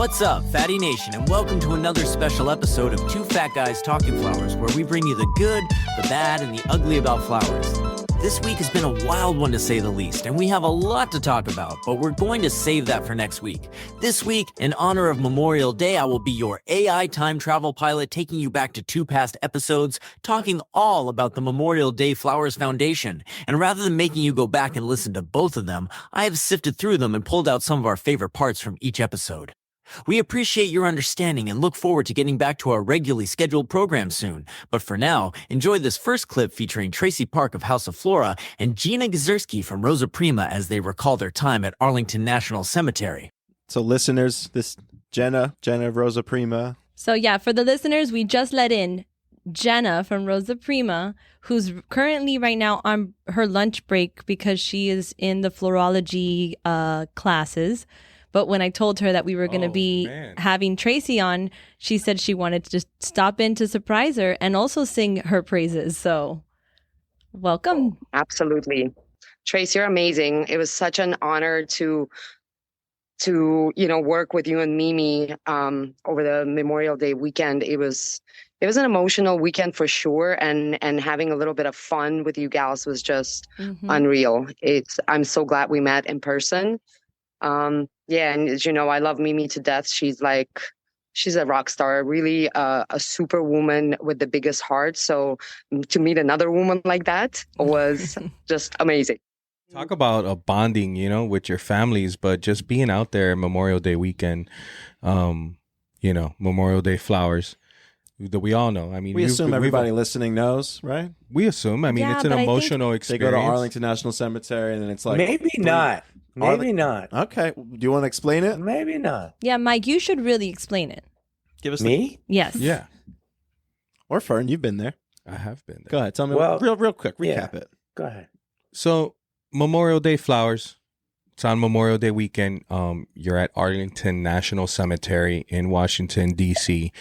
What's up, Fatty Nation, and welcome to another special episode of Two Fat Guys Talking Flowers, where we bring you the good, the bad, and the ugly about flowers. This week has been a wild one to say the least, and we have a lot to talk about, but we're going to save that for next week. This week, in honor of Memorial Day, I will be your AI time travel pilot, taking you back to 2 past episodes, talking all about the Memorial Day Flowers Foundation. And rather than making you go back and listen to both of them, I have sifted through them and pulled out some of our favorite parts from each episode. We appreciate your understanding and look forward to getting back to our regularly scheduled program soon. But for now, enjoy this first clip featuring Tracy Parke of House of Flora and Jena Gizerskiy from Rosa Prima as they recall their time at Arlington National Cemetery. So listeners, this Jena of Rosa Prima. So yeah, for the listeners, we just let in Jena from Rosa Prima, who's currently right now on her lunch break because she is in the florology classes. But when I told her that we were going to be having Tracy on, she said she wanted to just stop in to surprise her and also sing her praises. So welcome. Absolutely. Tracy, you're amazing. It was such an honor to work with you and Mimi over the Memorial Day weekend. It was an emotional weekend for sure, and having a little bit of fun with you gals was just unreal. I'm so glad we met in person. Yeah, and as you know, I love Mimi to death. She's a rock star, really a superwoman with the biggest heart. So to meet another woman like that was just amazing. Talk about a bonding, with your families, but just being out there Memorial Day weekend, Memorial Day flowers that we all know. I mean, we assume everybody listening knows, right? We assume. I mean, it's an emotional experience. They go to Arlington National Cemetery and then it's like... Maybe not. Maybe not. Okay. Do you want to explain it? Maybe not. Yeah, Mike, you should really explain it. Give us me? Yes. Yeah. Or Fern, you've been there. I have been there. Go ahead. Tell me real quick. Recap it. Go ahead. So Memorial Day flowers. It's on Memorial Day weekend. You're at Arlington National Cemetery in Washington, D.C.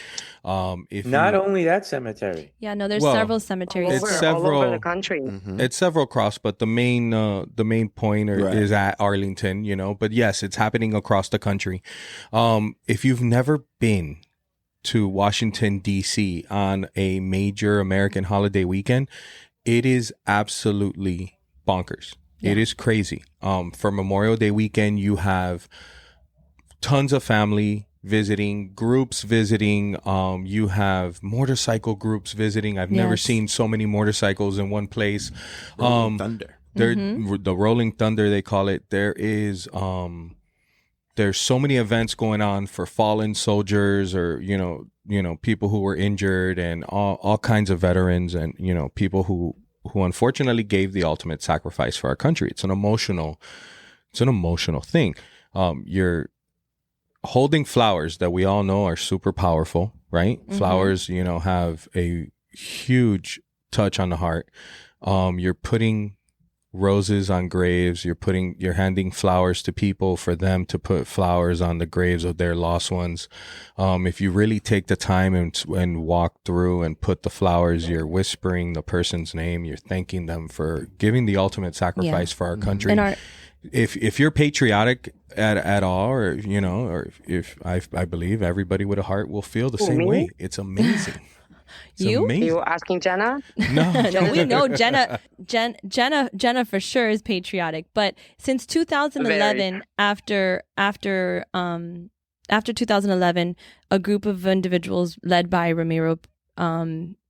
Not only that cemetery. Yeah, no, there's several cemeteries. All over the country. Mm-hmm. It's several across, but the main point is at Arlington, But yes, it's happening across the country. If you've never been to Washington, D.C. on a major American holiday weekend, it is absolutely bonkers. Yeah. It is crazy. For Memorial Day weekend, you have tons of family visiting, groups visiting. You have motorcycle groups visiting. I've never seen so many motorcycles in one place. Rolling Thunder. The Rolling Thunder, they call it. There is there's so many events going on for fallen soldiers or people who were injured and all kinds of veterans and people who unfortunately gave the ultimate sacrifice for our country. It's an emotional thing. You're holding flowers that we all know are super powerful, right? Mm-hmm. Flowers, have a huge touch on the heart. You're putting roses on graves. You're handing flowers to people for them to put flowers on the graves of their lost ones. If you really take the time and walk through and put the flowers, you're whispering the person's name. You're thanking them for giving the ultimate sacrifice for our country. And if you're patriotic at all, or if I believe everybody with a heart will feel the same way. It's amazing. You asking Jena? No. No, we know Jena for sure is patriotic. But since 2011, after 2011, a group of individuals led by Ramiro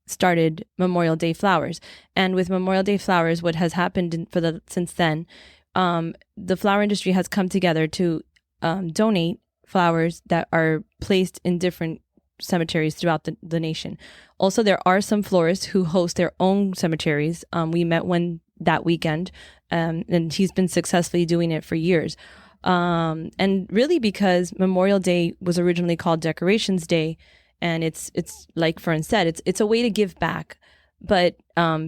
started Memorial Day Flowers. And with Memorial Day Flowers, what has happened since then, the flower industry has come together to donate flowers that are placed in different cemeteries throughout the nation. Also, there are some florists who host their own cemeteries. We met one that weekend, and he's been successfully doing it for years. And really because Memorial Day was originally called Decorations Day, and it's like Fern said, it's a way to give back. But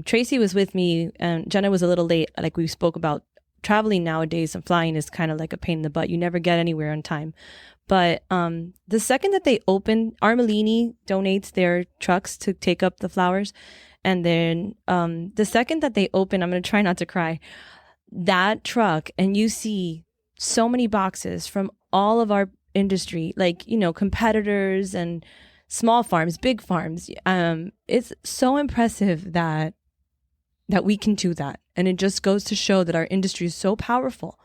Tracy was with me, and Jena was a little late. Like we spoke about, traveling nowadays and flying is kind of like a pain in the butt. You never get anywhere on time. But the second that they open, Armelini donates their trucks to take up the flowers. And then the second that they open, I'm going to try not to cry, that truck, and you see so many boxes from all of our industry, like, competitors and small farms, big farms. It's so impressive that we can do that. And it just goes to show that our industry is so powerful.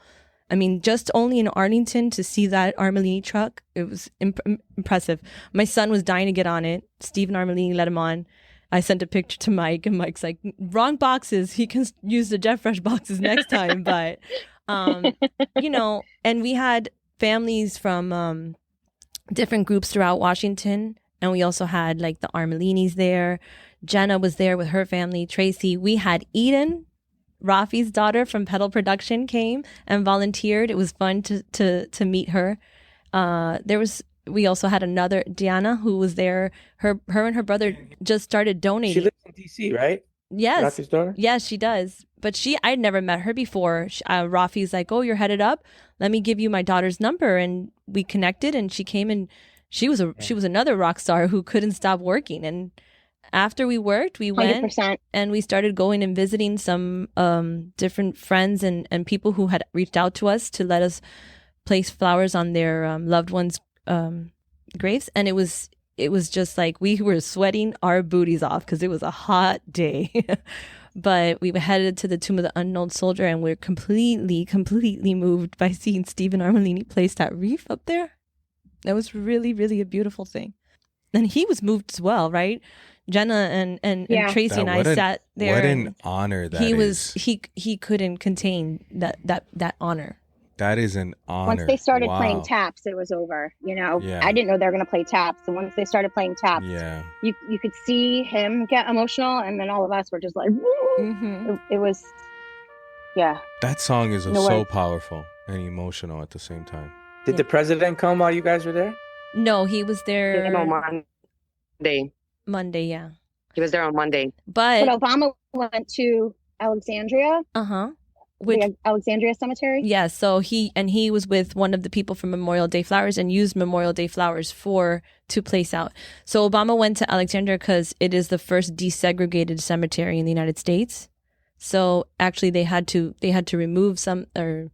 I mean, just only in Arlington to see that Armelini truck, it was impressive. My son was dying to get on it. Stephen Armelini let him on. I sent a picture to Mike, and Mike's like, wrong boxes. He can use the Jet Fresh boxes next time. But, and we had families from different groups throughout Washington. And we also had like the Armelinis there. Jena was there with her family, Tracy. We had Eden, Rafi's daughter from Petal Production, came and volunteered. It was fun to meet her. We also had another Diana who was there. Her and her brother just started donating. She lives in DC, right? Yes. Rafi's daughter? Yes, she does. But I'd never met her before. Rafi's like, oh, you're headed up. Let me give you my daughter's number. And we connected, and she came, and she was another rock star who couldn't stop working. And after we worked, we went 100%. and we started going and visiting some different friends and people who had reached out to us to let us place flowers on their loved ones' graves. And it was just like we were sweating our booties off because it was a hot day. But we were headed to the Tomb of the Unknown Soldier, and we're completely moved by seeing Stephen Armelini place that wreath up there. That was really, really a beautiful thing. And he was moved as well, right? Jena and Tracy and I sat there. What an honor that is. He couldn't contain that honor. That is an honor. Once they started playing taps, it was over. Yeah. I didn't know they were going to play taps. And once they started playing taps, you could see him get emotional. And then all of us were just like, woo! It was, yeah. That song is so powerful and emotional at the same time. Did the president come while you guys were there? No, he was there. Monday, yeah. He was there on Monday. But Obama went to Alexandria. The Alexandria Cemetery. Yeah, so he was with one of the people from Memorial Day Flowers and used Memorial Day Flowers to place out. So Obama went to Alexandria because it is the first desegregated cemetery in the United States. So actually, they had to remove some, or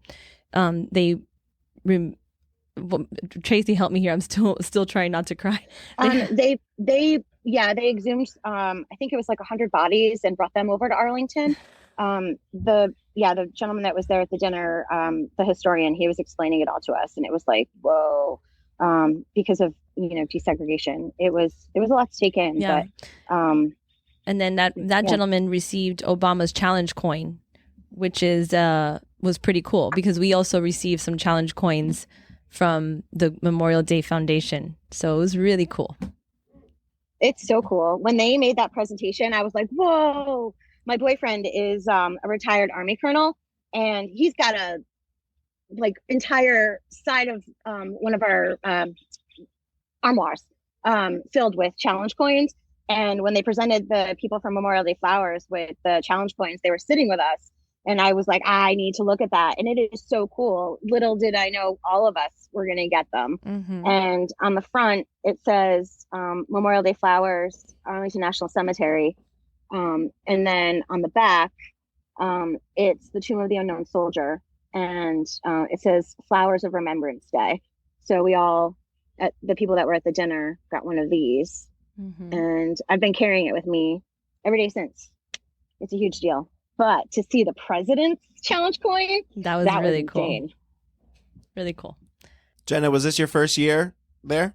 Tracy, help me here. I'm still trying not to cry. They exhumed I think it was like 100 bodies and brought them over to Arlington. The gentleman that was there at the dinner, the historian, he was explaining it all to us, and it was like, whoa, because of desegregation, it was a lot to take in. Yeah. But and then that gentleman received Obama's challenge coin, which was pretty cool because we also received some challenge coins from the Memorial Day Foundation. So it was really cool. It's so cool. When they made that presentation, I was like, whoa. My boyfriend is a retired Army colonel, and he's got a entire side of one of our armoires filled with challenge coins. And when they presented the people from Memorial Day Flowers with the challenge coins, they were sitting with us. And I was like, I need to look at that. And it is so cool. Little did I know all of us were going to get them. And on the front, it says Memorial Day Flowers, Arlington National Cemetery. And then on the back, it's the Tomb of the Unknown Soldier. And it says Flowers of Remembrance Day. So we all, the people that were at the dinner, got one of these. And I've been carrying it with me every day since. It's a huge deal. But to see the president's challenge coin, that was really cool. Really cool. Jena, was this your first year there?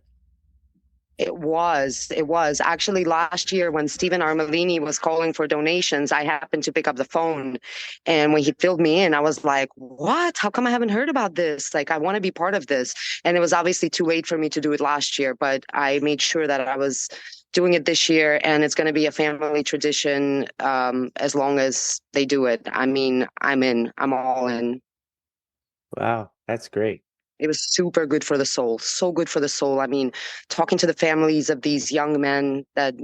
It was. Actually, last year when Stephen Armelini was calling for donations, I happened to pick up the phone. And when he filled me in, I was like, what? How come I haven't heard about this? Like, I want to be part of this. And it was obviously too late for me to do it last year, but I made sure that I was doing it this year. And it's going to be a family tradition as long as they do it. I mean, I'm in. I'm all in. Wow, that's great. It was super good for the soul. So good for the soul. I mean, talking to the families of these young men that,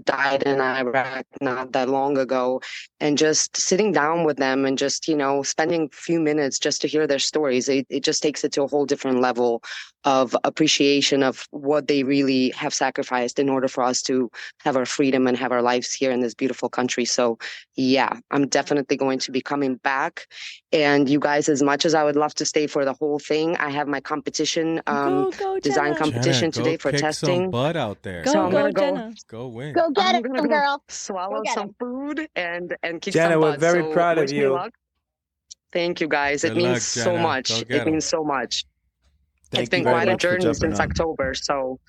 died in Iraq not that long ago, and just sitting down with them and just, spending a few minutes just to hear their stories. It just takes it to a whole different level of appreciation of what they really have sacrificed in order for us to have our freedom and have our lives here in this beautiful country. So yeah, I'm definitely going to be coming back. And you guys, as much as I would love to stay for the whole thing, I have my competition, Go, design Jena. competition Jena, today go for kick testing. some butt out there. Go, So I'm gonna go Jena. Go win. Go get I'm it, gonna go girl. swallow Go get some 'em. food and kick Jena, some we're butt. very So proud of wish me you. luck. Thank you, guys. Good It means luck, so Jena. much. Go It get 'em. means so much. Thank It's been you very quite a much for journey jumping since on. October. So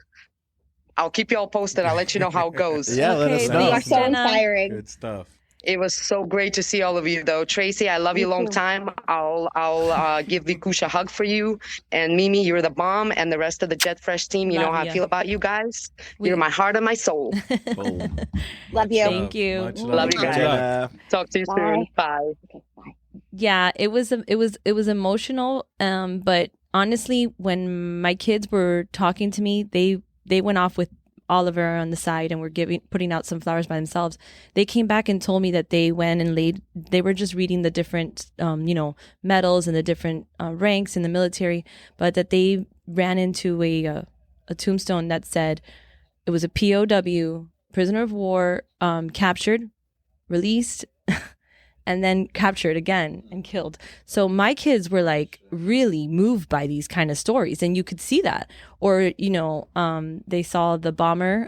I'll keep you all posted. I'll let you know how it goes. Yeah, let Okay, us You know. are thanks, so Jena. inspiring. Good stuff. It was so great to see all of you, though. Tracy, I love you Me long too. time. I'll give Vikush a hug for you. And Mimi, you're the bomb. And the rest of the Jet Fresh team, you know Love how I ya. feel about you guys. We- You're my heart and my soul. Boom. Love Much you. Thank you. Much Love love. you Good guys. luck. Jena. Talk to you Bye. soon. Bye. Okay, bye. Yeah, it was emotional. But honestly, when my kids were talking to me, they went off with Oliver on the side and were putting out some flowers by themselves. They came back and told me that they went and they were just reading the different, medals and the different ranks in the military, but that they ran into a tombstone that said it was a POW, prisoner of war, captured, released, and then captured again and killed. So my kids were like really moved by these kind of stories, and you could see that. Or they saw the bomber,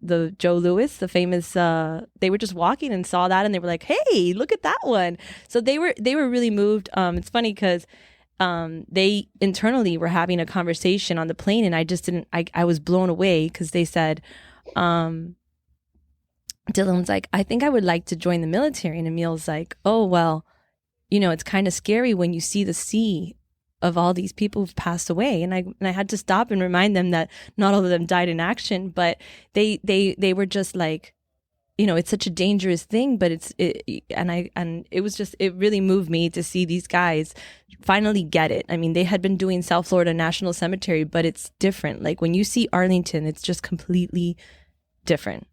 the Joe Louis, the famous. They were just walking and saw that, and they were like, "Hey, look at that one!" So they were really moved. It's funny because they internally were having a conversation on the plane, and I just didn't. I was blown away because they said. Dylan's like, I think I would like to join the military. And Emil's like, oh, well, it's kind of scary when you see the sea of all these people who've passed away. And I had to stop and remind them that not all of them died in action, but they were just like, it's such a dangerous thing, but it really moved me to see these guys finally get it. I mean, they had been doing South Florida National Cemetery, but it's different. Like when you see Arlington, it's just completely different.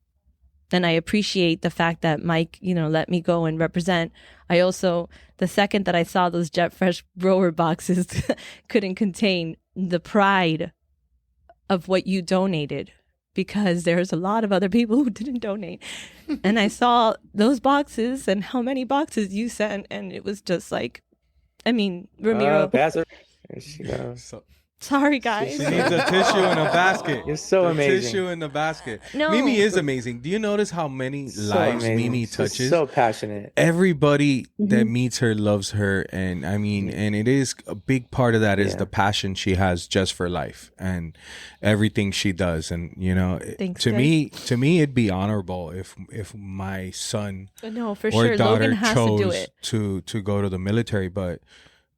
And I appreciate the fact that Mike, let me go and represent. I also, the second that I saw those Jet Fresh grower boxes couldn't contain the pride of what you donated, because there's a lot of other people who didn't donate. And I saw those boxes and how many boxes you sent, and it was just like, Ramiro. Pass her. There she goes. Sorry, guys. She needs a tissue in a basket. You're so amazing. Tissue in the basket. No. Mimi is amazing. Do you notice how many lives amazing. Mimi She's touches? so passionate. Everybody that meets her loves her, and and it is a big part of that is the passion she has just for life and everything she does. And Thanks, to guys. me, it'd be honorable if my son No, for or sure. daughter Logan has to do chose it. to go to the military, but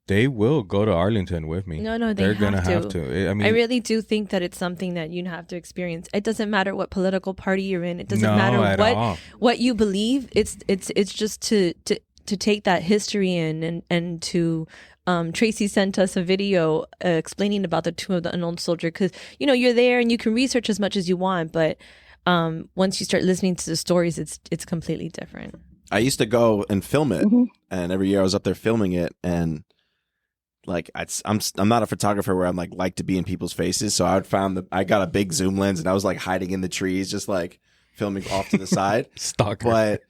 they will go to Arlington with me. No, they're gonna have to. I mean, I really do think that it's something that you have to experience. It doesn't matter what political party you're in. It doesn't No, matter at all. what you believe. It's just to take that history in and to. Tracy sent us a video explaining about the Tomb of the Unknown Soldier, because you're there and you can research as much as you want, but once you start listening to the stories, it's completely different. I used to go and film it, and every year I was up there filming it, and like I'm not a photographer where I'm like to be in people's faces, so I got a big zoom lens and I was like hiding in the trees, just like filming off to the side. Stalker. But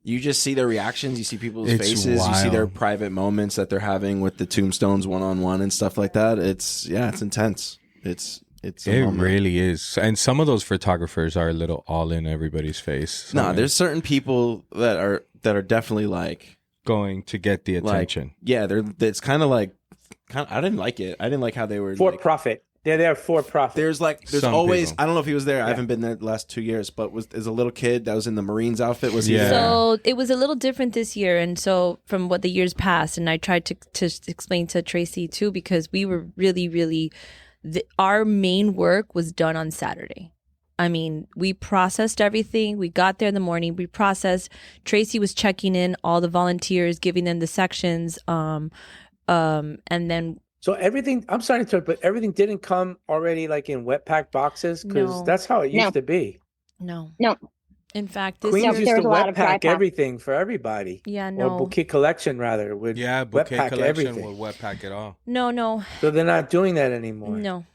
you just see their reactions, you see people's It's faces, you see their wild. private moments that they're having with the tombstones one-on-one and stuff like that. It's intense. It's a It moment. really is. And some of those photographers are a little all in everybody's face. No, there's certain people that are definitely like going to get the attention. it's kind of like I didn't like it. I didn't like how they were For like, profit. They're there for profit. there's Some always people. I don't know if he was there. I haven't been there the last 2 years, but there's a little kid that was in the Marines outfit. Was he Yeah. there? So it was a little different this year, and so from what the years past, and I tried to explain to Tracy too, because we were really our main work was done on Saturday. I mean, we processed everything. We got there in the morning. We processed. Tracy was checking in all the volunteers, giving them the sections, and then So everything, I'm sorry to interrupt, but everything didn't come already like in wet pack boxes? Because No. that's how it used to be. no. No. In fact, this Queens year, there used was to a lot wet of dry pack pack. everything for everybody. yeah, Or no, bouquet collection rather would Yeah, wet bouquet pack collection everything. will wet pack it all. no, So they're not doing that anymore. no.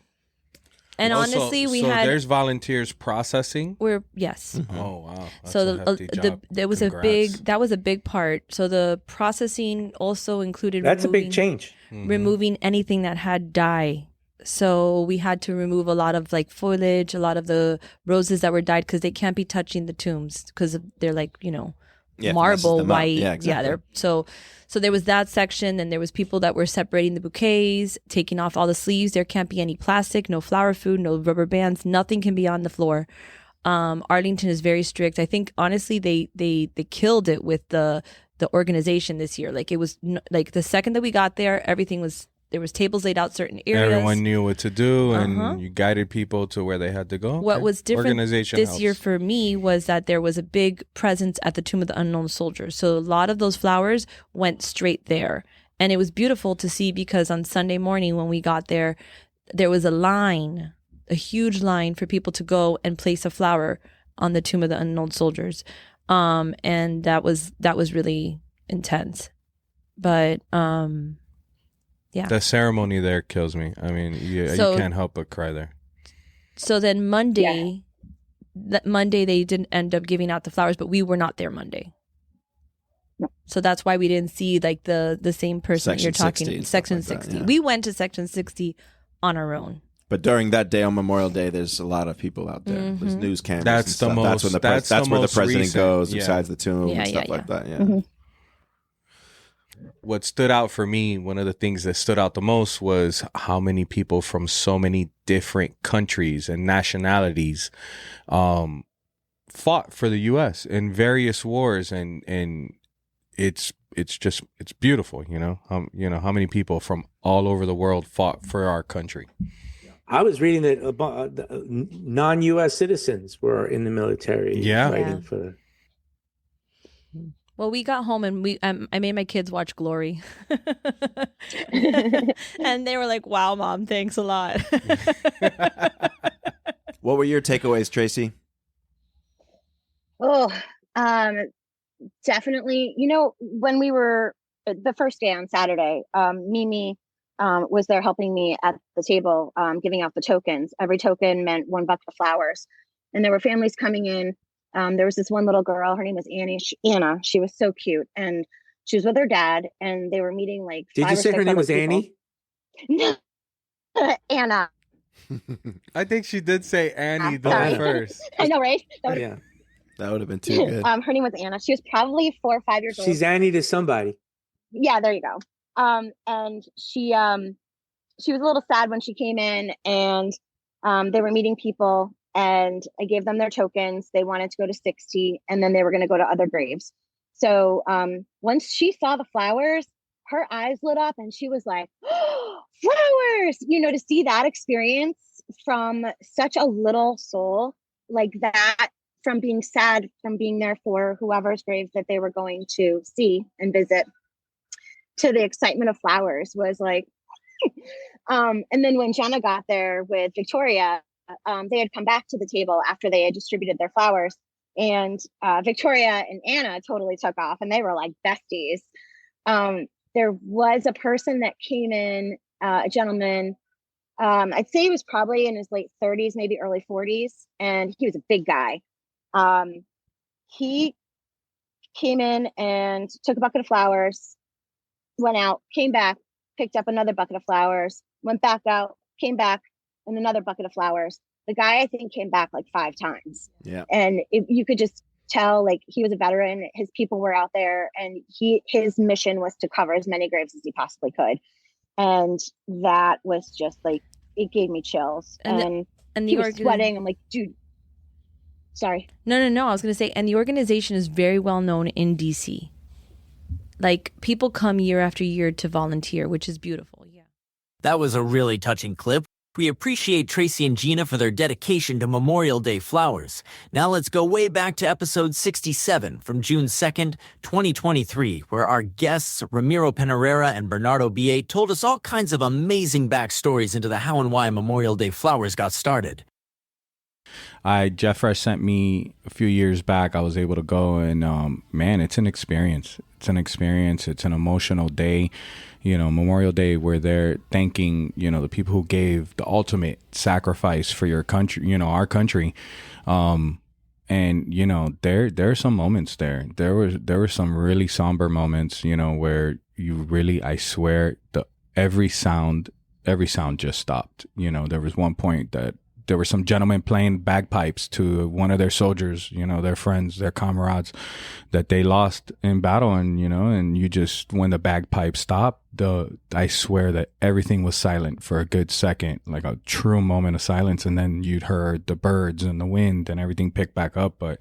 And honestly, we had there's volunteers processing. Yes. Oh wow! That's So a hefty job. there was that was a big part. So the processing also included That's a big change. removing anything that had dye. So we had to remove a lot of like foliage, a lot of the roses that were dyed because they can't be touching the tombs because they're like, you know, marble white. Yeah, exactly. They're so there was that section, and there was people that were separating the bouquets, taking off all the sleeves. There can't be any plastic, no flower food, no rubber bands, nothing can be on the floor. Arlington is very strict. I think honestly they killed it with the organization this year. Like it was like the second that we got there, everything was. There was tables laid out certain areas. Everyone knew what to do, and you guided people to where they had to go. What was different this year helps. for me was that there was a big presence at the Tomb of the Unknown Soldiers. So a lot of those flowers went straight there. And it was beautiful to see because on Sunday morning when we got there, there was a huge line for people to go and place a flower on the Tomb of the Unknown Soldiers. And that was really intense. But yeah. The ceremony there kills me. I mean, you can't help but cry there. So then Monday they didn't end up giving out the flowers, but we were not there Monday. No. So that's why we didn't see like the same person that you're talking. Section 60. We went to Section 60 on our own. But during that day on Memorial Day, there's a lot of people out there. There's news cameras. That's and the stuff. most. That's where the president recent, goes besides the tomb and stuff like that. Yeah. What stood out for me, one of the things that stood out the most was how many people from so many different countries and nationalities fought for the U.S. in various wars, and it's beautiful, you know how many people from all over the world fought for our country. I was reading that non-U.S. citizens were in the military fighting for. Well, we got home and I made my kids watch Glory. And they were like, wow, Mom, thanks a lot. What were your takeaways, Tracy? Oh, definitely. You know, when we were the first day on Saturday, Mimi was there helping me at the table, giving out the tokens. Every token meant one bucket of flowers. And there were families coming in. There was this one little girl, her name was Anna. She was so cute. And she was with her dad, and they were meeting like Did you say her name was Annie? No, Anna. I think she did say Annie first. I know, right? That would have been too good. Her name was Anna. She was probably 4 or 5 years old. She's Annie to somebody. Yeah, there you go. And she was a little sad when she came in, and they were meeting people. And I gave them their tokens. They wanted to go to 60, and then they were going to go to other graves. So once she saw the flowers, her eyes lit up, and she was like, oh, flowers! You know, to see that experience from such a little soul like that, from being sad, from being there for whoever's grave that they were going to see and visit, to the excitement of flowers was like, and then when Jena got there with Victoria, they had come back to the table after they had distributed their flowers, and Victoria and Anna totally took off, and they were like besties. There was a person that came in, a gentleman, I'd say he was probably in his late 30s, maybe early 40s, and he was a big guy. He came in and took a bucket of flowers, went out, came back, picked up another bucket of flowers, went back out, came back, and another bucket of flowers. The guy, I think, came back like 5 times. Yeah. And you could just tell, like, he was a veteran. His people were out there, and his mission was to cover as many graves as he possibly could. And that was just like, it gave me chills. And he was sweating. I'm like, dude, sorry. No. I was going to say, and the organization is very well known in DC. Like, people come year after year to volunteer, which is beautiful. Yeah. That was a really touching clip. We appreciate Tracy and Jena for their dedication to Memorial Day flowers. Now let's go way back to episode 67 from June 2nd, 2023, where our guests Ramiro Penaherrera and Bernardo Beate told us all kinds of amazing backstories into the how and why Memorial Day flowers got started. Jeff Fresh sent me a few years back. I was able to go, and man, it's an experience. It's an experience. It's an emotional day. You know, Memorial Day, where they're thanking, you know, the people who gave the ultimate sacrifice for your country, you know, our country. And you know, there are some moments there. There were some really somber moments, you know, where you really, I swear, every sound just stopped. You know, there was one point that there were some gentlemen playing bagpipes to one of their soldiers, you know, their friends, their comrades that they lost in battle. And, you know, and you just, when the bagpipes stopped, I swear that everything was silent for a good second, like a true moment of silence. And then you'd heard the birds and the wind and everything pick back up. But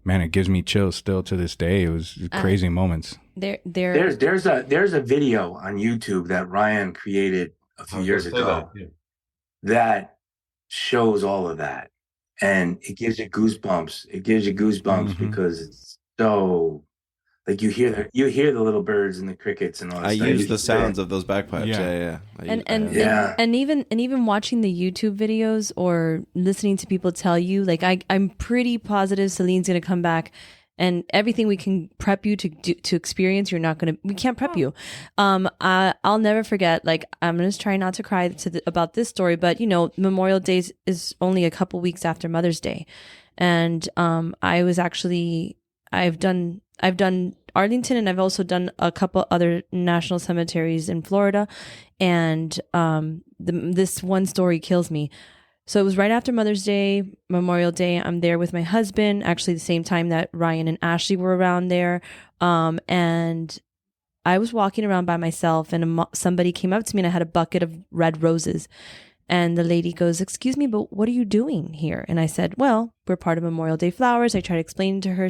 man, it gives me chills still to this day. It was crazy moments. There's a video on YouTube that Ryan created a few years ago that shows all of that, and it gives you goosebumps. Because it's so, like, you hear the little birds and the crickets and all that. I use the sounds of those bagpipes. Yeah. And even watching the YouTube videos or listening to people tell you, like, I'm pretty positive Celine's gonna come back. And everything we can prep you to experience, we can't prep you. I'll never forget, like, I'm going to try not to cry about this story, but, you know, Memorial Day is only a couple weeks after Mother's Day. And I've done Arlington, and I've also done a couple other national cemeteries in Florida. And this one story kills me. So it was right after Mother's Day, Memorial Day. I'm there with my husband, actually the same time that Ryan and Ashley were around there. And I was walking around by myself, and somebody came up to me, and I had a bucket of red roses. And the lady goes, "Excuse me, but what are you doing here?" And I said, "Well, we're part of Memorial Day flowers." I tried explaining to her.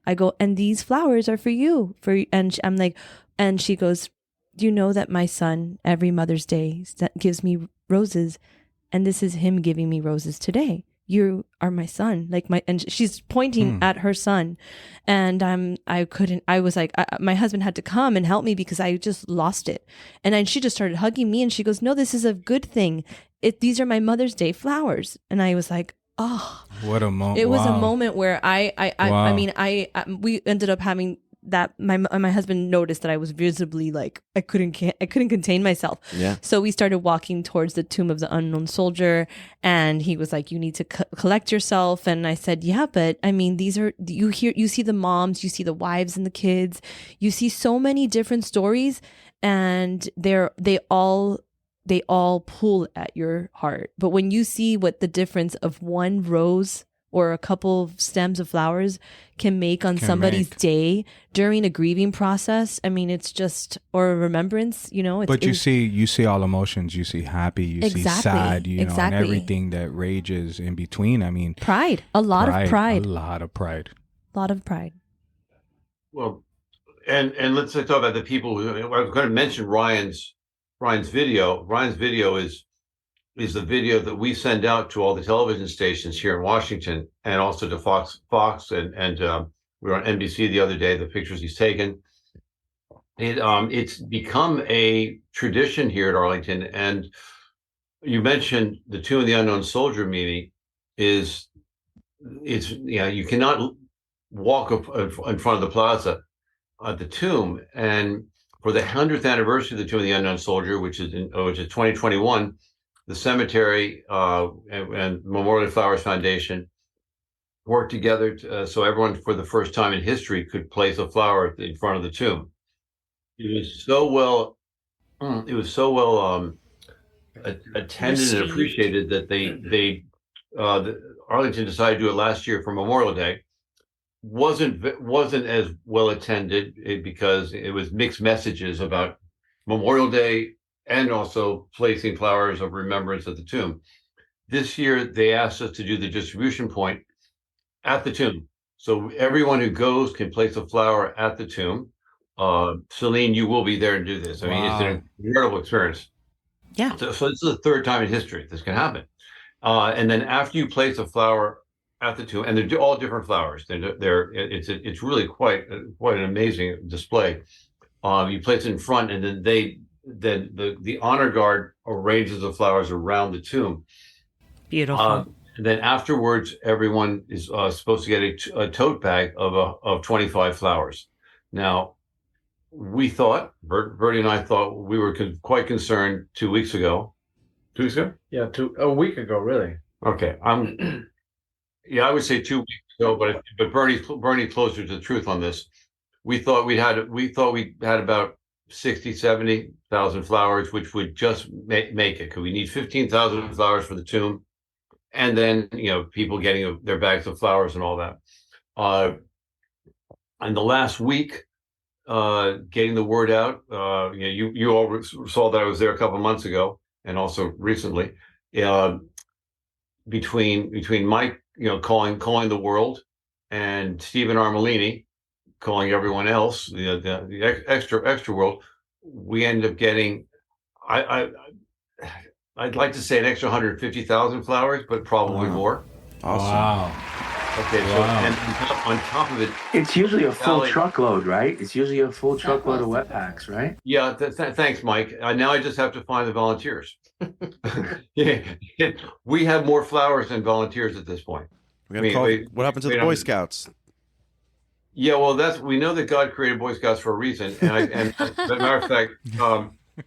I go, "And these flowers are for you." I'm like, and she goes, "Do you know that my son every Mother's Day gives me roses? And this is him giving me roses today. You are my son." And she's pointing at her son. And I was like, my husband had to come and help me because I just lost it. And then she just started hugging me, and she goes, "No, this is a good thing. These are my Mother's Day flowers." And I was like, oh, what a moment. It was a moment where we ended up having that my husband noticed that I was visibly, like, I couldn't contain myself. Yeah. So we started walking towards the tomb of the unknown soldier, and he was like, "You need to collect yourself." And I said, "Yeah, but I mean, you see the moms, you see the wives and the kids, you see so many different stories, and they all pull at your heart. But when you see what the difference of one rose or a couple of stems of flowers can make on somebody's day during a grieving process, I mean, it's just, or a remembrance, you know." But you see all emotions. You see happy, you see sad, you know, and everything that rages in between. I mean, a lot of pride. Well, and let's talk about the people who, I was going to mention Ryan's video. Ryan's video is the video that we send out to all the television stations here in Washington, and also to Fox, and we were on NBC the other day. The pictures he's taken. It's become a tradition here at Arlington. And you mentioned the Tomb of the Unknown Soldier, Mimi. You cannot walk in front of the plaza at the tomb, and for the 100th anniversary of the Tomb of the Unknown Soldier, which is 2021. The cemetery and Memorial Flowers Foundation worked together so everyone, for the first time in history, could place a flower in front of the tomb. It was so well attended and appreciated that Arlington decided to do it last year for Memorial Day. Wasn't as well attended because it was mixed messages about Memorial Day and also placing flowers of remembrance at the tomb. This year, they asked us to do the distribution point at the tomb. So everyone who goes can place a flower at the tomb. Celine, you will be there and do this. I mean, it's an incredible experience. Yeah. So this is the third time in history this can happen. And then after you place a flower at the tomb, and they're all different flowers. It's really quite an amazing display. You place it in front, and then the honor guard arranges the flowers around the tomb. Beautiful. And then afterwards, everyone is supposed to get a tote bag of 25 flowers. Now, we thought, Bertie and I thought, we were quite concerned 2 weeks ago. 2 weeks ago? Yeah, a week ago, really. Okay, I would say 2 weeks ago, but Bernie's closer to the truth on this. We thought we had about 60, 70,000 flowers, which would just make it, because we need 15,000 flowers for the tomb, and then people getting their bags of flowers and all that. And the last week, getting the word out, you all saw that I was there a couple of months ago, and also recently, between Mike, calling the world, and Stephen Armelini calling everyone else, the extra world, we end up getting, I'd like to say an extra 150,000 flowers, but probably more. Awesome. Wow. Okay, so and on top of it, it's usually a full truckload, right? It's usually a full truckload of wet packs, right? Yeah, thanks, Mike. Now I just have to find the volunteers. Yeah, we have more flowers than volunteers at this point. What happened to the Boy Scouts? Yeah, well, we know that God created Boy Scouts for a reason, and as a matter of fact,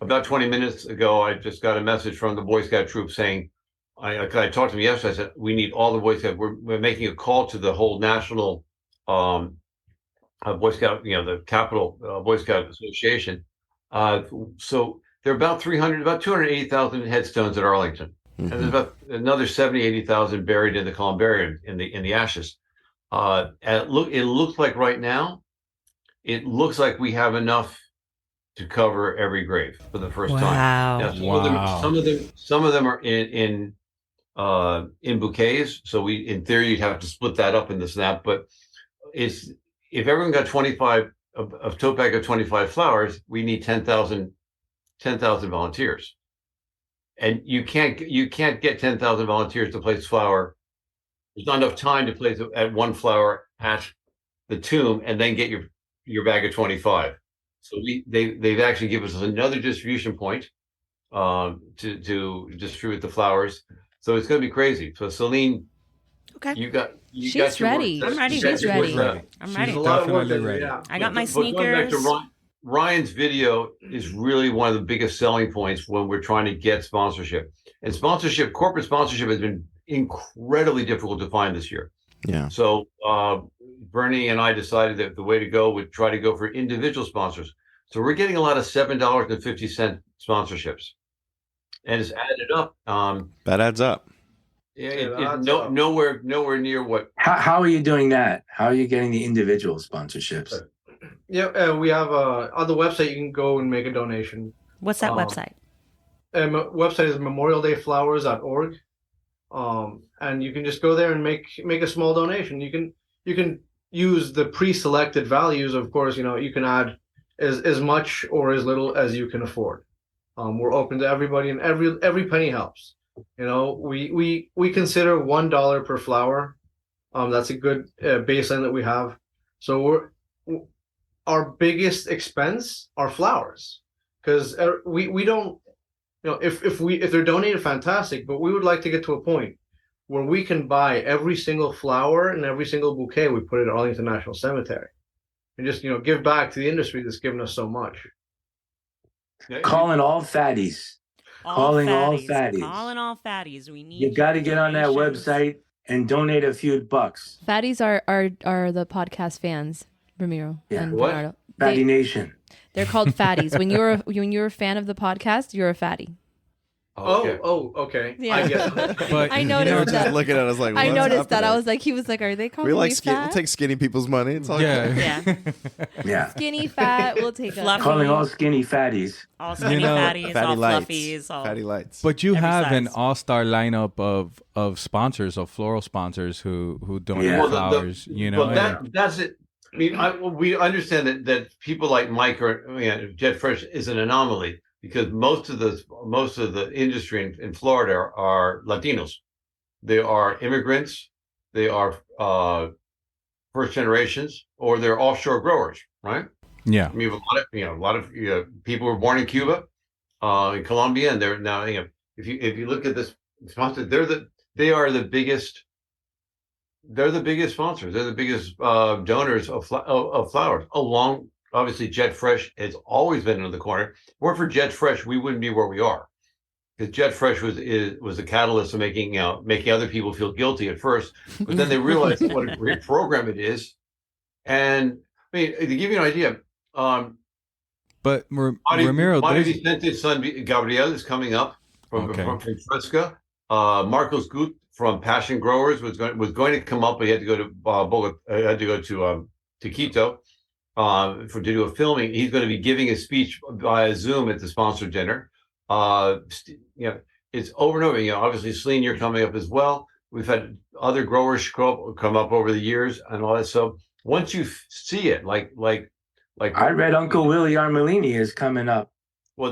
about 20 minutes ago, I just got a message from the Boy Scout troop saying, I talked to them yesterday. I said, we need all the Boy Scouts. We're making a call to the whole national Boy Scout, the Capital Boy Scout Association. So there are about 280,000 headstones at Arlington, and there's about another 70, 80,000 buried in the columbarium in the ashes. It looks like right now, it looks like we have enough to cover every grave for the first time. Now, some of them are in bouquets. So in theory, you'd have to split that up in the snap. But if everyone got 25 a tote bag of 25 flowers, we need 10,000 volunteers, and you can't get 10,000 volunteers to place flower. There's not enough time to place at one flower at the tomb and then get your bag of 25. So they've actually given us another distribution point to distribute the flowers. So it's going to be crazy. So Celine, okay, she's ready. I'm ready. She's ready. I'm ready. She's definitely ready. I got my Going back sneakers. to Ryan's video is really one of the biggest selling points when we're trying to get sponsorship. And corporate sponsorship has been incredibly difficult to find this year. Yeah. So Bernie and I decided that the way to go would try to go for individual sponsors. So we're getting a lot of $7.50 sponsorships, and it's added up. That adds up. Nowhere near what. How are you doing that? How are you getting the individual sponsorships? Yeah, we have on the website. You can go and make a donation. What's that website? Website is memorialdayflowers.org. And you can just go there and make a small donation. You can use the pre-selected values. Of course, you can add as much or as little as you can afford. We're open to everybody, and every penny helps. We consider $1 per flower. That's a good baseline that we have. So our biggest expense are flowers, because we don't. If they're donated, fantastic. But we would like to get to a point where we can buy every single flower and every single bouquet we put at Arlington National Cemetery, and just give back to the industry that's given us so much. Calling all fatties. Calling all fatties. We need. You got to get on that website and donate a few bucks. Fatties are the podcast fans, Ramiro and Bernardo. Fatty Nation. They're called fatties. When you're a fan of the podcast, you're a fatty. Okay. Okay. Yeah. I get But I noticed that. Just looking at us like, I noticed that. happening? I was like, he was like, are they calling me fat? We'll take skinny people's money. It's all good. Yeah. Yeah. Skinny, fat, we'll take Fluffy. Calling all skinny fatties. All skinny fatties, fatty all lights. fluffies, all Fatty lights. But you every have an size. all-star lineup of sponsors, of floral sponsors who donate Yeah. Well, flowers. But that's it. I mean, we understand that people like Mike or Jet Fresh is an anomaly, because most of the industry in Florida are Latinos. They are immigrants. They are first generations, or they're offshore growers, right? Yeah. I mean, a lot of people were born in Cuba, in Colombia, and they're now. If you look at this sponsor, they are the biggest. They're the biggest sponsors. They're the biggest donors of flowers. Along, obviously, Jet Fresh has always been in the corner. Were for Jet Fresh, we wouldn't be where we are. Because Jet Fresh was the catalyst of making other people feel guilty at first, but then they realized what a great program it is. And I mean, to give you an idea, but Ramiro, Monte Vicente's son Gabriel is coming up from Fresca. Marcos Gut from Passion Growers was going to come up, but he had to go to Bogota, had to go to Quito to do a filming. He's going to be giving a speech via Zoom at the sponsor dinner. It's over and over. Obviously, Celine, you're coming up as well. We've had other growers come up over the years and all that. So once you see it, like I read Uncle Willie Armelini is coming up. Well,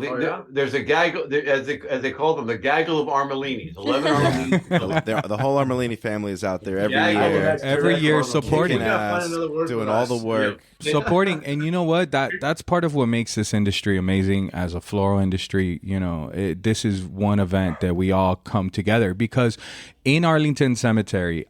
there's a gaggle, as they call them, the gaggle of Armelinis. 11 Armelinis. The whole Armelini family is out there every year supporting us, doing all the work, supporting. And you know what? That's part of what makes this industry amazing as a floral industry. This is one event that we all come together, because in Arlington Cemetery,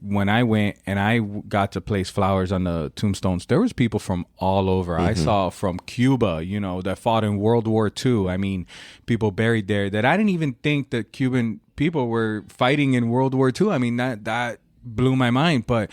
when I went and I got to place flowers on the tombstones, there was people from all over. I saw from Cuba, that fought in World War II. I mean, people buried there that I didn't even think that Cuban people were fighting in World War II. I mean, that blew my mind. But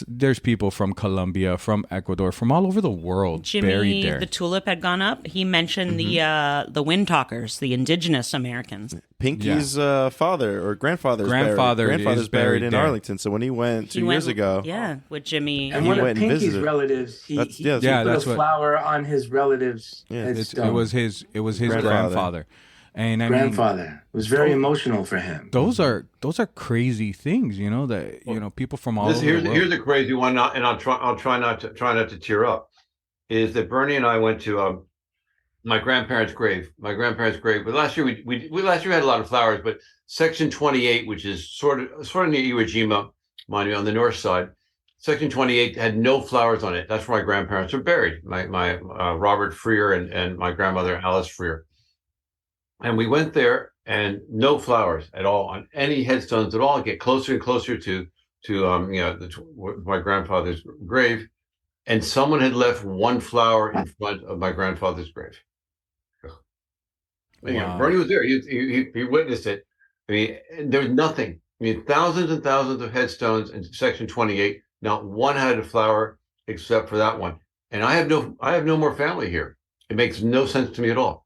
there's people from Colombia, from Ecuador, from all over the world buried there. The tulip had gone up. He mentioned the wind talkers, the indigenous Americans. Pinky's father or grandfather's buried in Arlington. So when he went 2 years ago, with Jimmy, and one of Pinky's relatives, he put a flower on his relatives. Yeah, it was his grandfather. And grandfather. It was very emotional for him. Those are crazy things, that people from all over the world. Here's a crazy one, and I'll try not to tear up. Is that Bernie and I went to my grandparents' grave. But last year we had a lot of flowers, but Section 28, which is sort of near Iwo Jima, mind you, on the north side. Section 28 had no flowers on it. That's where my grandparents are buried. My Robert Freer and my grandmother Alice Freer. And we went there, and no flowers at all on any headstones at all. Get closer and closer to my grandfather's grave, and someone had left one flower in front of my grandfather's grave. Wow. Bernie was there. He witnessed it. I mean, there was nothing. I mean, thousands and thousands of headstones in Section 28. Not one had a flower except for that one. And I have no more family here. It makes no sense to me at all.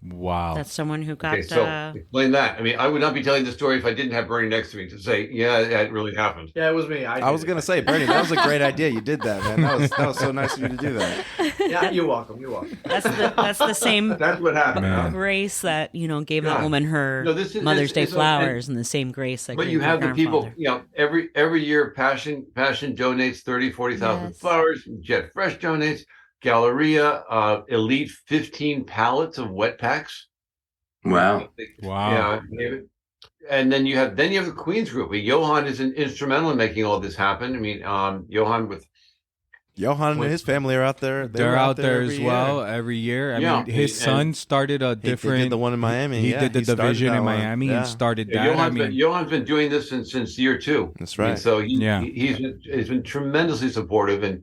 Wow. That's someone who got... so explain that. I mean, I would not be telling the story if I didn't have Bernie next to me to say, it really happened. Yeah, it was me. I was going to say, Bernie, that was a great idea. You did that, man. That was so nice of you to do that. Yeah, you're welcome. That's the same That's what happened. Man. Grace that, gave that woman her Mother's Day flowers, and the same grace that But you have the people, every year Passion donates 30,000, 40,000 flowers. Jet Fresh donates. Galleria, elite 15 pallets of wet packs. Wow. Wow. Yeah. And then you have the Queens group. Johan is instrumental in making all this happen. I mean, Johan and his family are out there. They're out there as well every year. I mean, his son started a different. He did the one in Miami. He did the division in Miami and started that. Johan's been doing this since year 2. That's right. And so he's been tremendously supportive, and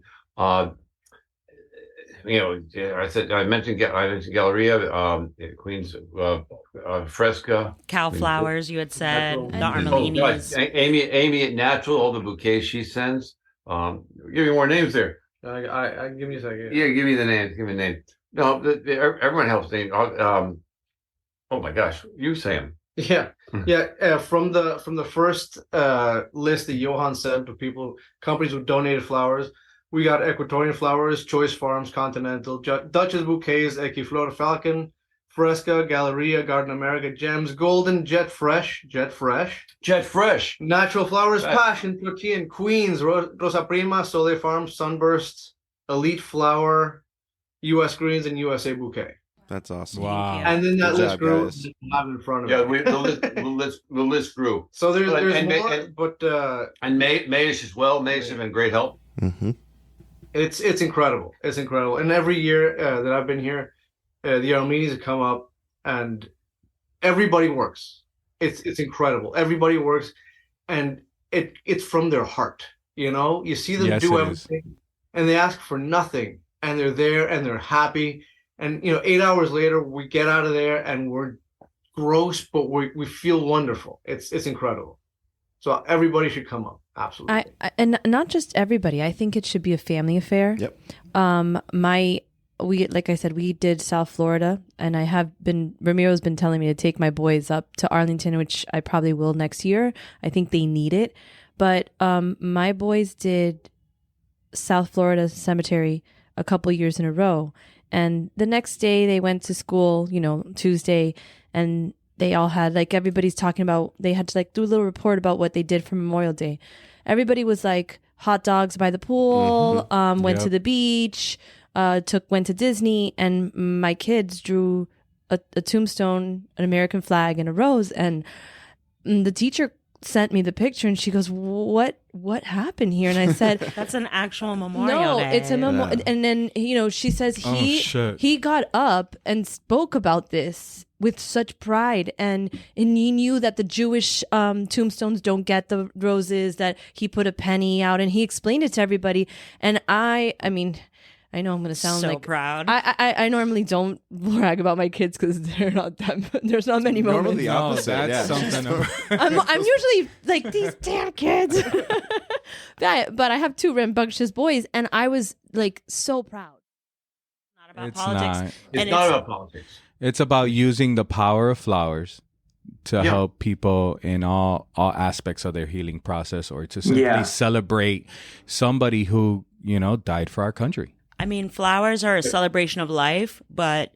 I mentioned Galleria, Queens, Fresca, Cow Flowers. You had said the Armelinis. Amy at Natural, all the bouquets she sends. Give me more names there. I give me a second. Yeah, give me the name. Give me the name. No, everyone helps name. Oh my gosh, you say them. Yeah. From the first list that Johan sent to companies who donated flowers. We got Equatorian Flowers, Choice Farms, Continental, Duchess Bouquets, Flora Falcon, Fresca, Galleria, Garden America, Gems, Golden, Jet Fresh, Natural Flowers, Passion, Tortilla, Queens, Rosa Prima, Sole Farms, Sunburst, Elite Flower, U.S. Greens, and USA Bouquet. That's awesome. Wow. And then that list grew. Have in front of me. The list grew. So there's more, and Mayish as well. Mayish has been great help. Mm-hmm. It's incredible. It's incredible. And every year that I've been here, the Armenians have come up, and everybody works. it's incredible. Everybody works, and it's from their heart. You see them do everything, and they ask for nothing, and they're there, and they're happy. And 8 hours later, we get out of there, and we're gross, but we feel wonderful. It's incredible. So everybody should come up. Absolutely. And not just everybody. I think it should be a family affair. Yep. Like I said, we did South Florida, and Ramiro's been telling me to take my boys up to Arlington, which I probably will next year. I think they need it. But my boys did South Florida Cemetery a couple years in a row. And the next day they went to school, Tuesday, and they all had, like, everybody's talking about, they had to, like, do a little report about what they did for Memorial Day. Everybody was like hot dogs by the pool, went to the beach, went to Disney, and my kids drew a tombstone, an American flag, and a rose. And the teacher sent me the picture, and she goes, what happened here? And I said, that's an actual Memorial Day. It's a memorial. And then she says he got up and spoke about this with such pride, and he knew that the Jewish tombstones don't get the roses, that he put a penny out, and he explained it to everybody. And I mean, I know I'm going to sound so like proud. I normally don't brag about my kids because they're not that. There's not many moments. Normally the opposite. That's something. I'm usually like, these damn kids. But I have two rambunctious boys, and I was like so proud. Not about It's politics. not. It's not about politics. It's about using the power of flowers to help people in all aspects of their healing process, or to simply celebrate somebody who died for our country. I mean, flowers are a celebration of life, but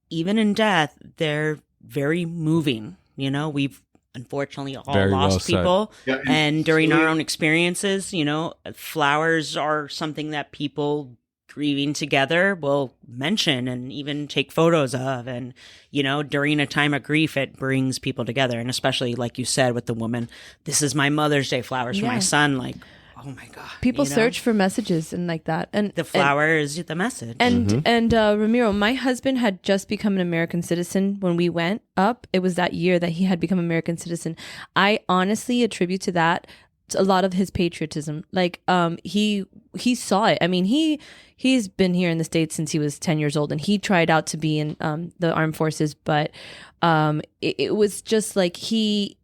even in death, they're very moving. We've unfortunately all Very lost well said. people. Yeah, and during our own experiences, flowers are something that people grieving together will mention and even take photos of. And, during a time of grief, it brings people together. And especially, like you said, with the woman, this is my Mother's Day flowers for my son. Like, oh my God. People search for messages and like that. And the flower is the message. And Ramiro, my husband had just become an American citizen when we went up. It was that year that he had become an American citizen. I honestly attribute to that a lot of his patriotism. Like, he saw it. I mean, he's been here in the States since he was 10 years old, and he tried out to be in the armed forces, but it was just like he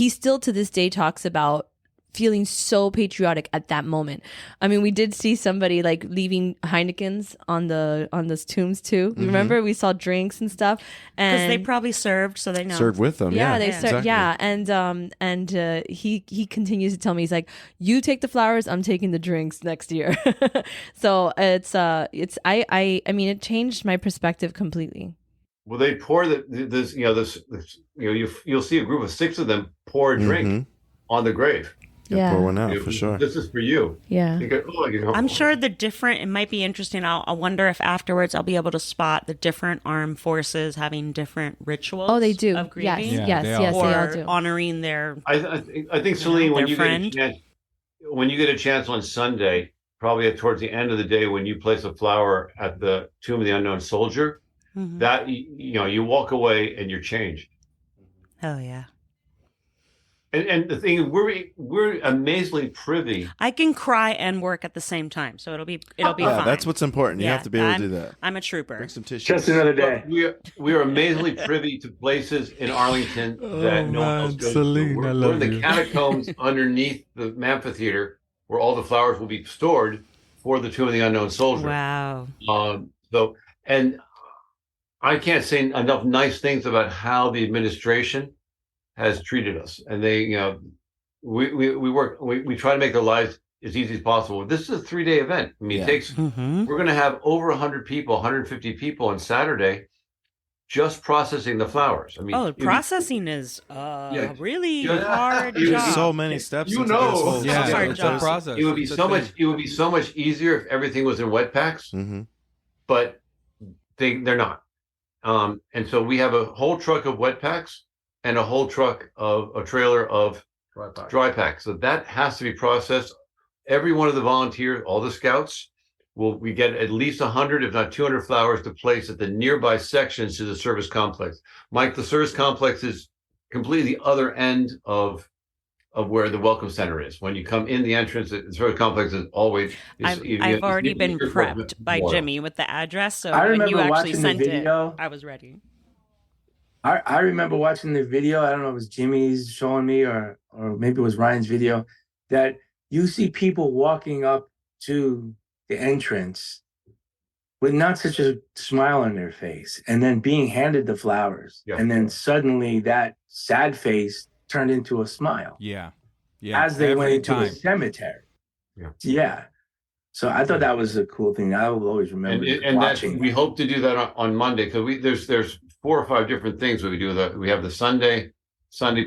still to this day talks about feeling so patriotic at that moment. I mean, we did see somebody like leaving Heinekens on those tombs too. Remember, we saw drinks and stuff, Because and they probably served, so they know. Served with them. yeah, Yeah, they exactly. and he continues to tell me, he's like, you take the flowers, I'm taking the drinks next year. So it's I mean, it changed my perspective completely. Well, they pour you'll see a group of 6 of them pour a drink on the grave. Yeah. Pour one out for sure. This is for you. Yeah. You go, I'm sure it might be interesting. I wonder if afterwards I'll be able to spot the different armed forces having different rituals. Oh, they do. Of grieving. Yes, they they Or all do. honoring their. I think Celine, when their you friend. get a chance on Sunday, probably towards the end of the day, when you place a flower at the tomb of the unknown soldier, Mhm. that you walk away and you're changed. Oh yeah. And the thing is, we're amazingly privy. I can cry and work at the same time, so it'll be Yeah, fine. that's what's important. You Yeah, have to be able to do that. I'm a trooper. Bring some tissue. Just another day. We are amazingly privy to places in Arlington that no one else goes Celine, to. I We're love in the you. catacombs underneath the amphitheater, where all the flowers will be stored for the Tomb of the Unknown Soldier. Wow. And I can't say enough nice things about how the administration has treated us. And they, we try to make their lives as easy as possible. This is a 3-day event. I mean, Yeah. it takes, Mhm. we're going to have over 100 people, 150 people on Saturday just processing the flowers. I mean, Oh, processing is really Yeah. hard There's job. so many steps. You into know. this whole Yeah, hard it's job. a process. it would be It's a so much. thing. It would be so much easier if everything was in wet packs, but they're not. And so we have a whole truck of wet packs and a whole truck of a trailer of dry packs. So that has to be processed. Every one of the volunteers, all the scouts, we get at least 100, if not 200 flowers to place at the nearby sections to the service complex. Mike, the service complex is completely the other end of where the welcome center is. When you come in the entrance, it's very complex. It's always. I've already been prepped by Jimmy with the address, so I when you remember actually watching sent the video. it, I was ready. I remember watching the video. I don't know if it was Jimmy's showing me or maybe it was Ryan's video, that you see people walking up to the entrance with not such a smile on their face, and then being handed the flowers. Yeah. And then suddenly that sad face turned into a smile. Yeah. As they went into the cemetery. Yeah. So I thought that was a cool thing. I will always remember watching. We hope to do that on Monday, because there's 4 or 5 different things we do. We have the Sunday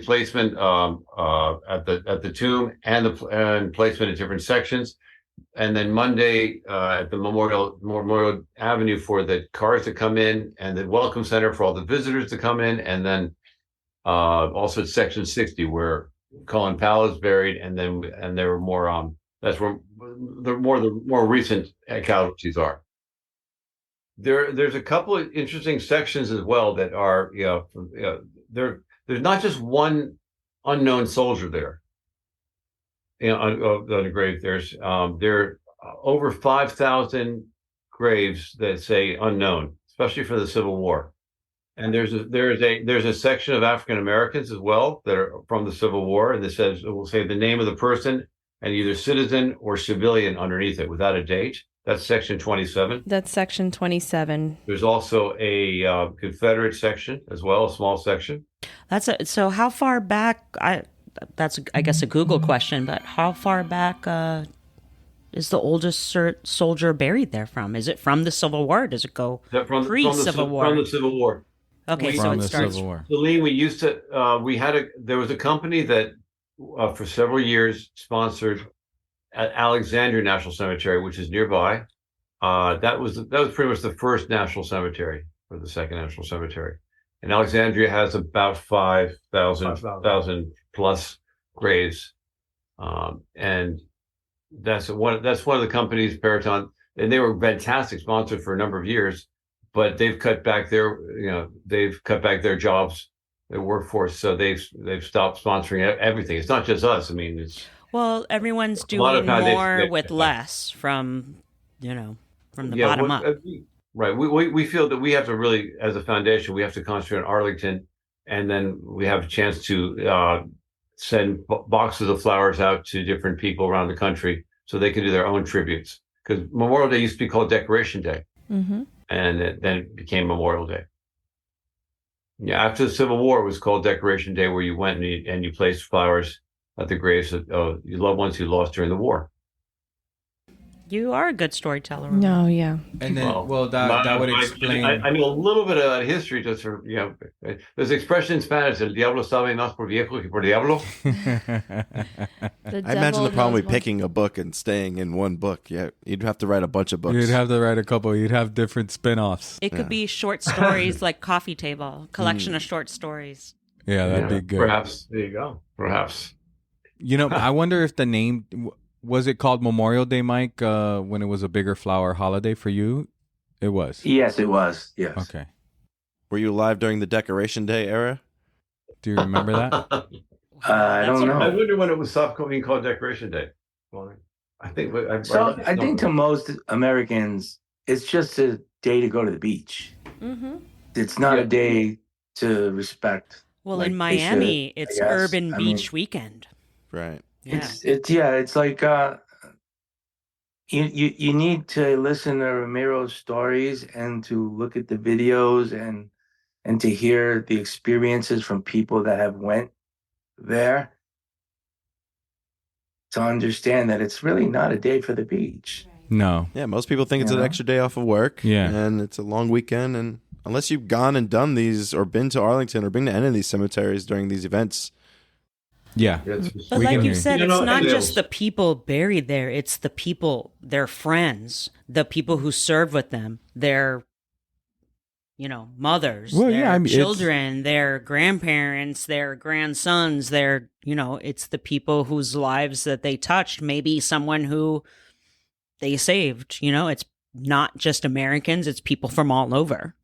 placement at the tomb and placement at different sections, and then Monday at the Memorial Avenue for the cars to come in, and the welcome center for all the visitors to come in, and then also at section 60 where Colin Powell is buried, and there were more. That's where the more recent casualties are. There's a couple of interesting sections as well that are there's not just one unknown soldier there. On the grave, there are over 5,000 graves that say unknown, especially for the Civil War. And there's a section of African Americans as well that are from the Civil War, and it will say the name of the person and either citizen or civilian underneath it without a date. That's section 27. That's section 27. There's also a Confederate section as well, a small section. So how far back? That's I guess a Google question, but how far back is the oldest soldier buried there from? Is it from the Civil War? Does it go pre-Civil War? From the Civil War. Okay, so it starts. Celine, we used to. There was a company that for several years sponsored at Alexandria National Cemetery, which is nearby. That was pretty much the first national cemetery, or the second national cemetery. And Alexandria has about 5,000 plus graves, and that's one of the companies, Periton, and they were fantastic sponsors for a number of years, but they've cut back their jobs, their workforce, so they've stopped sponsoring everything. It's not just us. I mean, it's. Well, everyone's doing more with less from the bottom up. Right. We feel that we have to really, as a foundation, we have to concentrate on Arlington, and then we have a chance to send boxes of flowers out to different people around the country so they can do their own tributes. Because Memorial Day used to be called Decoration Day, and then it became Memorial Day. Yeah, after the Civil War, it was called Decoration Day, where you went and you placed flowers at the graves of your loved ones who lost during the war. You are a good storyteller. No, yeah. And then, that would explain. I know a little bit about history, just for, there's an expression in Spanish, el diablo sabe más por viejo que por diablo. I imagine the problem with picking a book and staying in one book. Yeah, you'd have to write a bunch of books. You'd have to write a couple. You'd have different spin-offs. It could be short stories like Coffee Table, collection of short stories. Yeah, that'd be good. Perhaps. There you go. Perhaps. I wonder if the name... Was it called Memorial Day, Mike, when it was a bigger flower holiday for you? It was. Yes, it was. Yes. Okay. Were you alive during the Decoration Day era? Do you remember that? I don't know. I wonder when it was stopped being called Decoration Day. Well, I think to most Americans, it's just a day to go to the beach. Mm-hmm. It's not a day to respect. Well, in Miami, it's Urban Beach Weekend. Right. Yeah. It's like you need to listen to Ramiro's stories and to look at the videos and to hear the experiences from people that have went there to understand that it's really not a day for the beach. No. Yeah, most people think it's an extra day off of work. Yeah. And it's a long weekend, and unless you've gone and done these or been to Arlington or been to any of these cemeteries during these events. Yeah. But like you said, it's not just the people buried there. It's the people, their friends, the people who served with them, their, mothers, children, their grandparents, their grandsons, it's the people whose lives that they touched. Maybe someone who they saved, it's not just Americans, it's people from all over.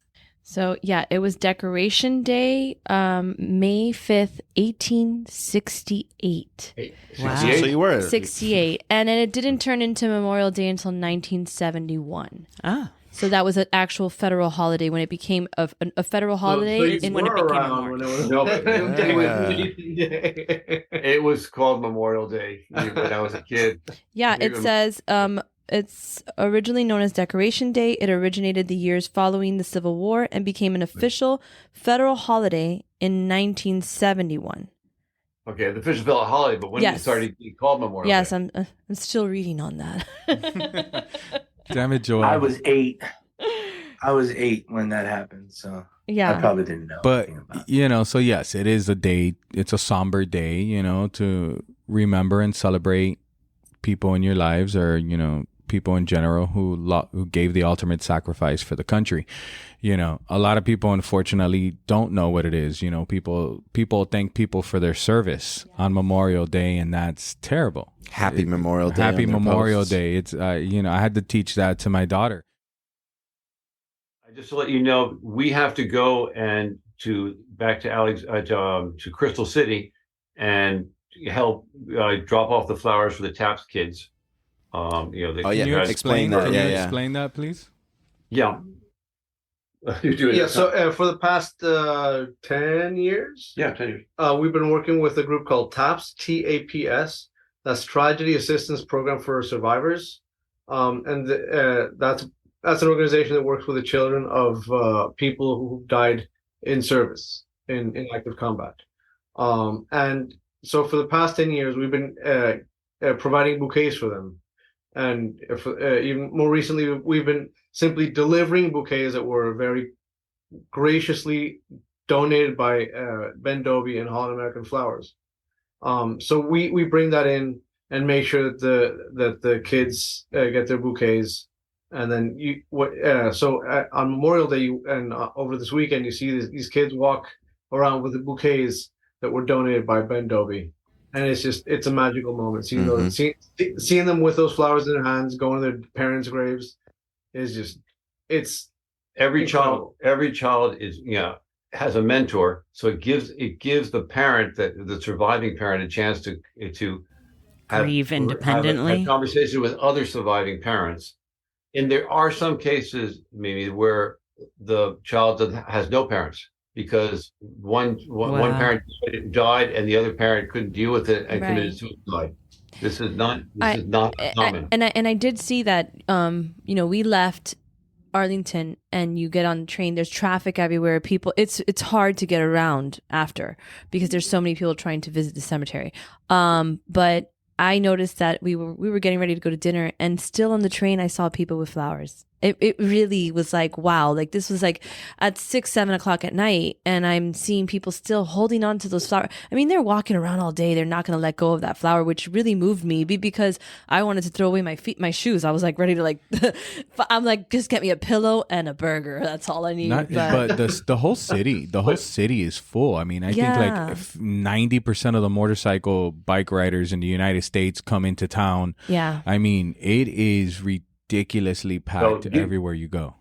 So, yeah, it was Decoration Day, May 5th, 1868. Wow. So you were 68. And then it didn't turn into Memorial Day until 1971. Ah. So that was an actual federal holiday when it became a federal holiday. So you when it were became around when it was No, but Day. it was called Memorial Day when I was a kid. Yeah, it says it's originally known as Decoration Day. It originated the years following the Civil War and became an official federal holiday in 1971. Okay, the official federal holiday, but when did it start to be called Memorial Yes, Day? I'm still reading on that. Damn it, Joel. I was 8. I was 8 when that happened, so Yeah. I probably didn't know. But anything about it. so yes, it is a day. It's a somber day, to remember and celebrate people in your lives, or people in general who gave the ultimate sacrifice for the country. A lot of people unfortunately don't know what it is. People thank people for their service on Memorial Day, and that's terrible. Happy Memorial Day. Happy on their Memorial posts. Day. It's I had to teach that to my daughter. Just to let you know, we have to go back to Alex to Crystal City and help drop off the flowers for the TAPS kids. Can you explain that? Can you Yeah. explain that, please? Yeah. You do it. Yeah, so for the past 10 years, 10 years. we've been working with a group called TAPS, TAPS. That's Tragedy Assistance Program for Survivors. That's an organization that works with the children of people who died in service in active combat. And so for the past 10 years, we've been providing bouquets for them. And even more recently, we've been simply delivering bouquets that were very graciously donated by Ben Dobie and Holland American Flowers. So we bring that in and make sure that the kids get their bouquets. And then on Memorial Day and over this weekend, you see these kids walk around with the bouquets that were donated by Ben Dobie. And it's a magical moment. Seeing them with those flowers in their hands, going to their parents' graves, it's Every incredible. child is has a mentor, so it gives the parent, the surviving parent, a chance to Grieve independently. have a conversation with other surviving parents. And there are some cases maybe where the child has no parents, because one parent died and the other parent couldn't deal with it and committed suicide. This is not common. And I did see that we left Arlington and you get on the train, there's traffic everywhere. People, it's hard to get around after because there's so many people trying to visit the cemetery. But I noticed that we were getting ready to go to dinner, and still on the train I saw people with flowers. It really was like, wow, like this was like at 6-7 o'clock at night, and I'm seeing people still holding on to those flowers. I mean, they're walking around all day. They're not going to let go of that flower, which really moved me because I wanted to throw away my shoes. I was like ready to I'm like, just get me a pillow and a burger. That's all I need. But the whole city is full. I mean, I think like 90% of the motorcycle bike riders in the United States come into town. Yeah. I mean, it is ridiculously packed everywhere you go.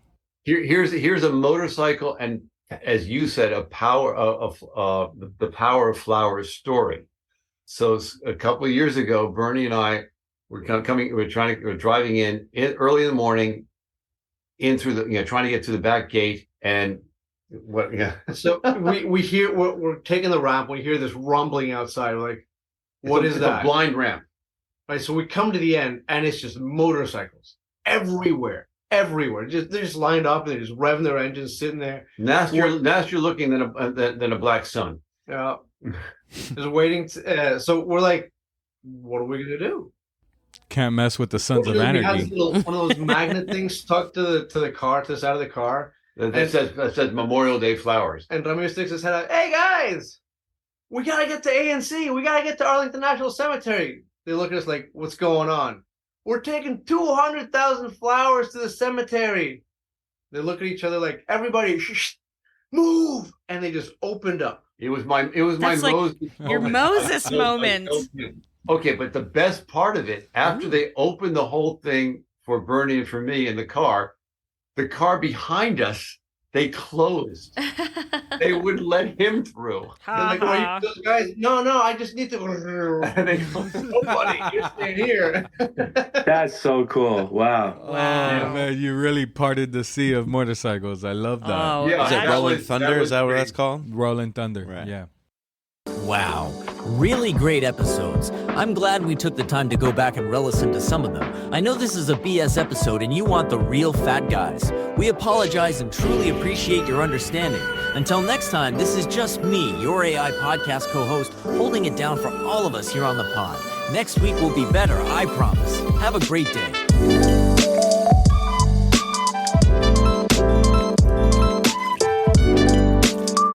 Here's a motorcycle, and as you said, the power of flowers story. So a couple of years ago, Bernie and I were driving in early in the morning, in through the trying to get to the back gate, and So we hear we're taking the ramp. We hear this rumbling outside. We're like, what is that? A blind ramp. Right. So we come to the end, and it's just motorcycles everywhere. They're just lined up, and they're just revving their engines, sitting there. Nastier looking than a black sun. Yeah. Just waiting. So we're like, what are we gonna do? Can't mess with the Sons of Anarchy. One of those magnet things stuck to the car, to the side of the car. That says Memorial Day flowers. And Ramiro sticks his head out. Hey guys, we gotta get to ANC. We gotta get to Arlington National Cemetery. They look at us like, what's going on? We're taking 200,000 flowers to the cemetery. They look at each other like, everybody, move! And they just opened up. It was my That's like Moses your moment. Moses moment. Okay, but the best part of it, after they opened the whole thing for Bernie and for me in the car behind us they closed. They wouldn't let him through. They're like, "Oh, you those guys? No, I just need to." And they go, Nobody, you stay here. That's so cool. Wow. Oh man, you really parted the sea of motorcycles. I love that. Oh, Yeah, Is it that Rolling was- Thunder? that was Is that what great. that's called? Rolling Thunder. Right. Yeah. Wow, really great episodes. I'm glad we took the time to go back and re-listen to some of them. I know this is a BS episode and you want the real fat guys. We apologize and truly appreciate your understanding. Until next time, this is just me, your AI podcast co-host, holding it down for all of us here on the pod. Next week will be better, I promise. Have a great day.